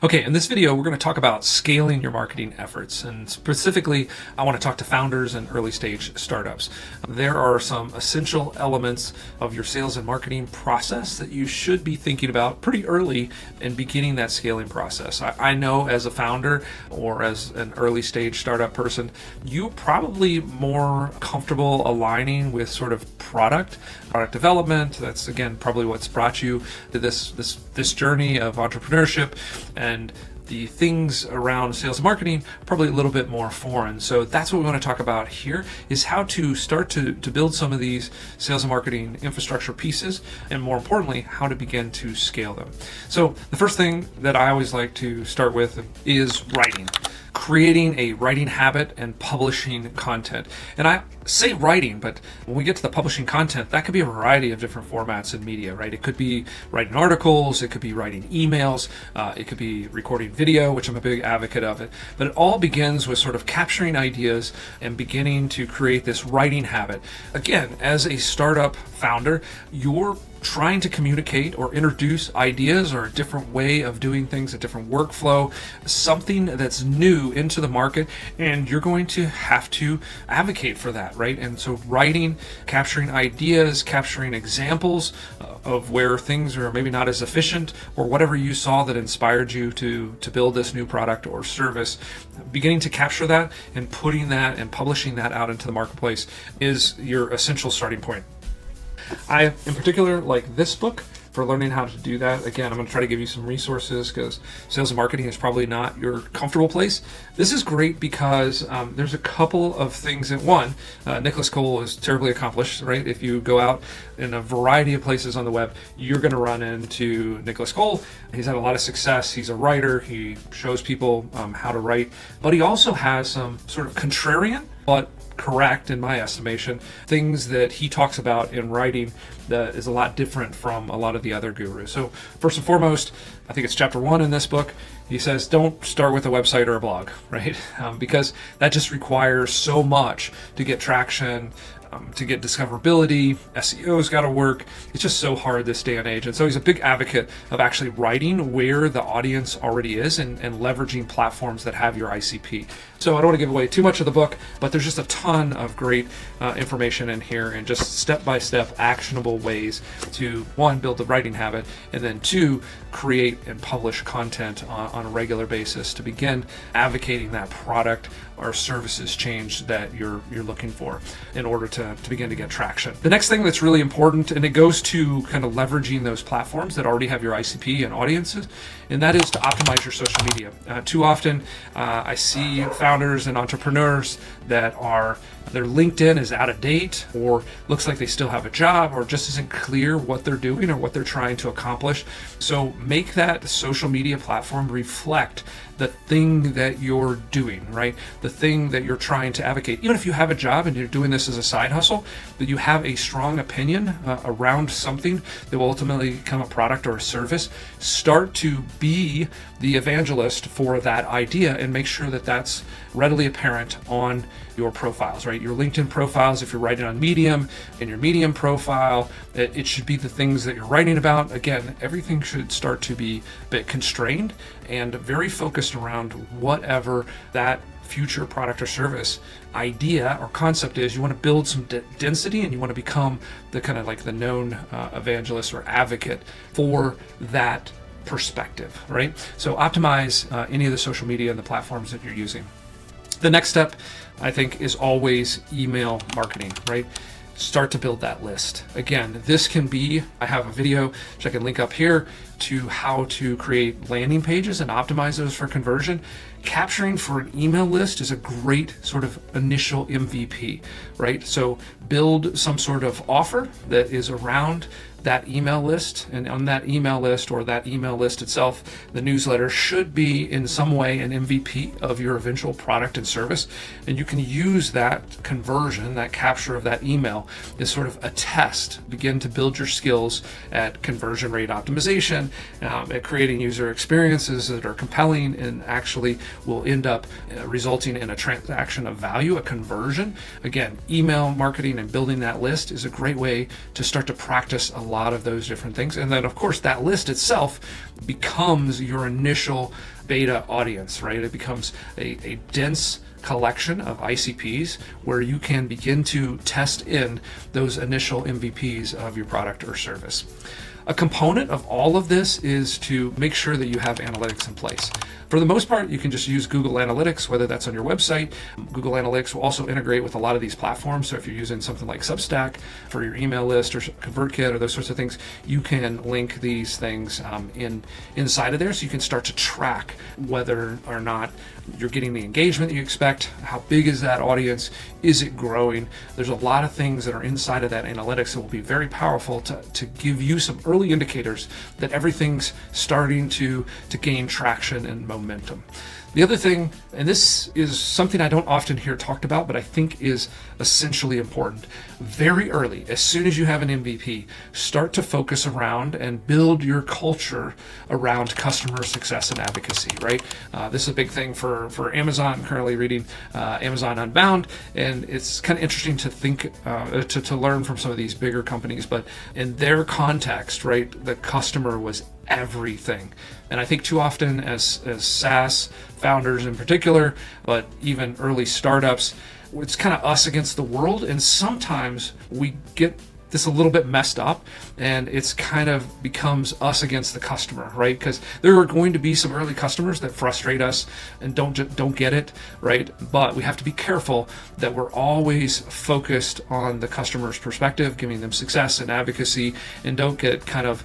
Okay, in this video, we're going to talk about scaling your marketing efforts. And specifically, I want to talk to founders and early stage startups. There are some essential elements of your sales and marketing process that you should be thinking about pretty early in beginning that scaling process. I know as a founder or as an early stage startup person, you're probably more comfortable aligning with sort of product development. That's again probably what's brought you to this journey of entrepreneurship, and the things around sales and marketing are probably a little bit more foreign. So that's what we want to talk about here, is how to start to build some of these sales and marketing infrastructure pieces, and more importantly, how to begin to scale them. So the first thing that I always like to start with is writing. Creating a writing habit and publishing content. And I say writing, but when we get to the publishing content, that could be a variety of different formats in media, right? It could be writing articles, it could be writing emails, it could be recording video, which I'm a big advocate of it. But it all begins with sort of capturing ideas and beginning to create this writing habit. Again, as a startup founder, you're trying to communicate or introduce ideas or a different way of doing things, a different workflow, something that's new into the market, and you're going to have to advocate for that, right? And so writing, capturing ideas, capturing examples of where things are maybe not as efficient, or whatever you saw that inspired you to build this new product or service, beginning to capture that and putting that and publishing that out into the marketplace is your essential starting point. I, in particular, like this book for learning how to do that. Again, I'm going to try to give you some resources because sales and marketing is probably not your comfortable place. This is great because there's a couple of things. One, Nicholas Cole is terribly accomplished, right? If you go out in a variety of places on the web, you're going to run into Nicholas Cole. He's had a lot of success. He's a writer. He shows people how to write, but he also has some sort of contrarian, but correct, in my estimation, things that he talks about in writing that is a lot different from a lot of the other gurus. So first and foremost, I think it's chapter 1 in this book. He says, don't start with a website or a blog, right? Because that just requires so much to get traction, to get discoverability. SEO's got to work. It's just so hard this day and age. And so he's a big advocate of actually writing where the audience already is and leveraging platforms that have your ICP. So I don't want to give away too much of the book, but there's just a ton of great information in here, and just step-by-step actionable ways to, one, build the writing habit, and then two, create and publish content on a regular basis to begin advocating that product or services change that you're looking for in order to begin to get traction. The next thing that's really important, and it goes to kind of leveraging those platforms that already have your ICP and audiences, and that is to optimize your social media. Too often I see founders and entrepreneurs that their LinkedIn is out of date, or looks like they still have a job, or just isn't clear what they're doing or what they're trying to accomplish. So make that social media platform reflect the thing that you're doing, right? The thing that you're trying to advocate. Even if you have a job and you're doing this as a side hustle, that you have a strong opinion around something that will ultimately become a product or a service, start to be the evangelist for that idea and make sure that that's readily apparent on your profiles, right? Your LinkedIn profiles, if you're writing on Medium, in your Medium profile, it should be the things that you're writing about. Again, everything should start to be a bit constrained and very focused around whatever that future product or service idea or concept is. You want to build some density, and you want to become the kind of like the known evangelist or advocate for that perspective, right? So optimize any of the social media and the platforms that you're using. The next step, I think, is always email marketing, right? Start to build that list. Again, this can be, I have a video which I can link up here to how to create landing pages and optimize those for conversion. Capturing for an email list is a great sort of initial MVP, right? So build some sort of offer that is around that email list, and on that email list or that email list itself, the newsletter should be in some way an MVP of your eventual product and service. And you can use that conversion, that capture of that email, as sort of a test. Begin to build your skills at conversion rate optimization, at creating user experiences that are compelling and actually will end up resulting in a transaction of value, a conversion. Again, email marketing and building that list is a great way to start to practice a lot of those different things. And then, of course, that list itself becomes your initial beta audience, right? It becomes a dense collection of ICPs where you can begin to test in those initial MVPs of your product or service. A component of all of this is to make sure that you have analytics in place. For the most part, you can just use Google Analytics, whether that's on your website. Google Analytics will also integrate with a lot of these platforms. So if you're using something like Substack for your email list or ConvertKit or those sorts of things, you can link these things inside of there, so you can start to track whether or not you're getting the engagement that you expect. How big is that audience? Is it growing? There's a lot of things that are inside of that analytics that will be very powerful to give you some early indicators that everything's starting to gain traction and momentum. The other thing, and this is something I don't often hear talked about, but I think is essentially important. Very early, as soon as you have an MVP, start to focus around and build your culture around customer success and advocacy, right? This is a big thing for Amazon. I'm currently reading Amazon Unbound, and it's kind of interesting to think, to learn from some of these bigger companies, but in their context, right, the customer was everything. And I think too often as SaaS founders in particular, but even early startups, it's kind of us against the world. And sometimes we get this a little bit messed up, and it's kind of becomes us against the customer, right? Because there are going to be some early customers that frustrate us and don't get it, right? But we have to be careful that we're always focused on the customer's perspective, giving them success and advocacy, and don't get kind of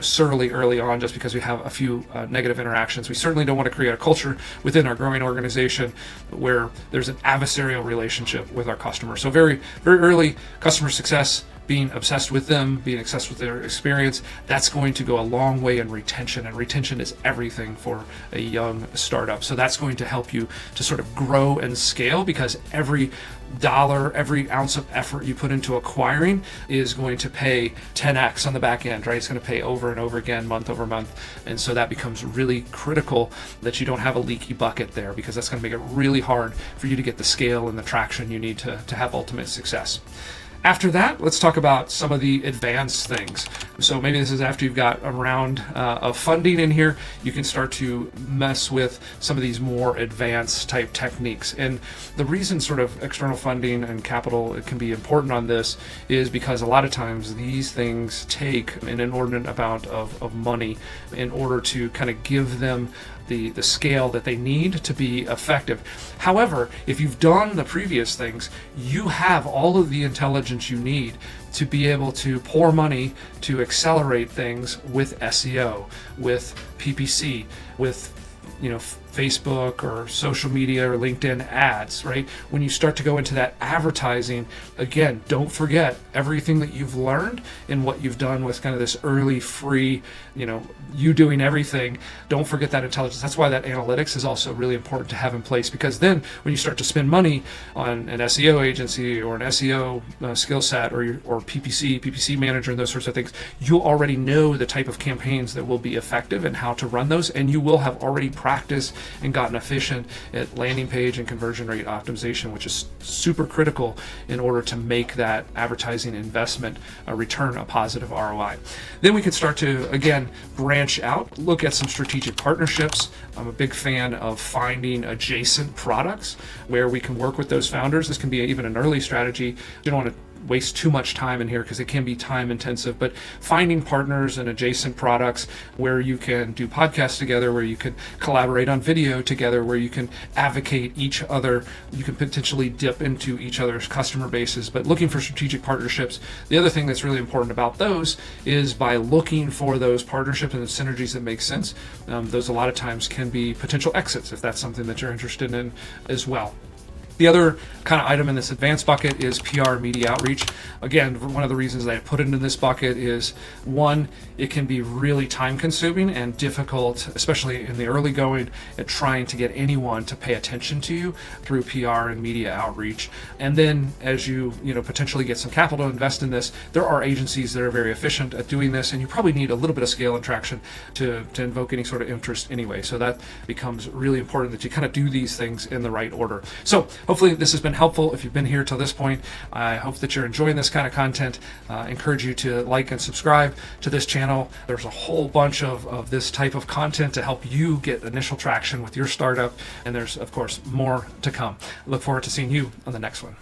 surly early on just because we have a few negative interactions. We certainly don't want to create a culture within our growing organization where there's an adversarial relationship with our customers. So very, very early customer success, being obsessed with them, being obsessed with their experience, that's going to go a long way in retention, and retention is everything for a young startup. So that's going to help you to sort of grow and scale, because every dollar, every ounce of effort you put into acquiring is going to pay 10x on the back end, right? It's going to pay over and over again, month over month. And so that becomes really critical that you don't have a leaky bucket there, because that's going to make it really hard for you to get the scale and the traction you need to have ultimate success. After that, let's talk about some of the advanced things. So maybe this is after you've got a round of funding in here, you can start to mess with some of these more advanced type techniques. And the reason sort of external funding and capital can be important on this is because a lot of times these things take an inordinate amount of money in order to kind of give them the scale that they need to be effective. However, if you've done the previous things, you have all of the intelligence you need to be able to pour money to accelerate things with SEO, with PPC, with Facebook or social media or LinkedIn ads, right? When you start to go into that advertising, again, don't forget everything that you've learned and what you've done with kind of this early free, you doing everything. Don't forget that intelligence. That's why that analytics is also really important to have in place, because then when you start to spend money on an SEO agency or an SEO skill set or PPC manager and those sorts of things, you'll already know the type of campaigns that will be effective and how to run those, and you will have already practiced and gotten efficient at landing page and conversion rate optimization, which is super critical in order to make that advertising investment return a positive ROI. Then we can start to, again, branch out, look at some strategic partnerships. I'm a big fan of finding adjacent products where we can work with those founders. This can be even an early strategy. You don't want to waste too much time in here because it can be time intensive, but finding partners and adjacent products where you can do podcasts together, where you can collaborate on video together, where you can advocate each other, you can potentially dip into each other's customer bases, but looking for strategic partnerships. The other thing that's really important about those is by looking for those partnerships and the synergies that make sense, those a lot of times can be potential exits if that's something that you're interested in as well. The other kind of item in this advanced bucket is PR media outreach. Again, one of the reasons that I put it in this bucket is, one, it can be really time consuming and difficult, especially in the early going, at trying to get anyone to pay attention to you through PR and media outreach. And then as you potentially get some capital to invest in this, there are agencies that are very efficient at doing this, and you probably need a little bit of scale and traction to invoke any sort of interest anyway. So that becomes really important that you kind of do these things in the right order. So hopefully this has been helpful. If you've been here till this point, I hope that you're enjoying this kind of content. Encourage you to like and subscribe to this channel. There's a whole bunch of this type of content to help you get initial traction with your startup, and there's of course more to come. Look forward to seeing you on the next one.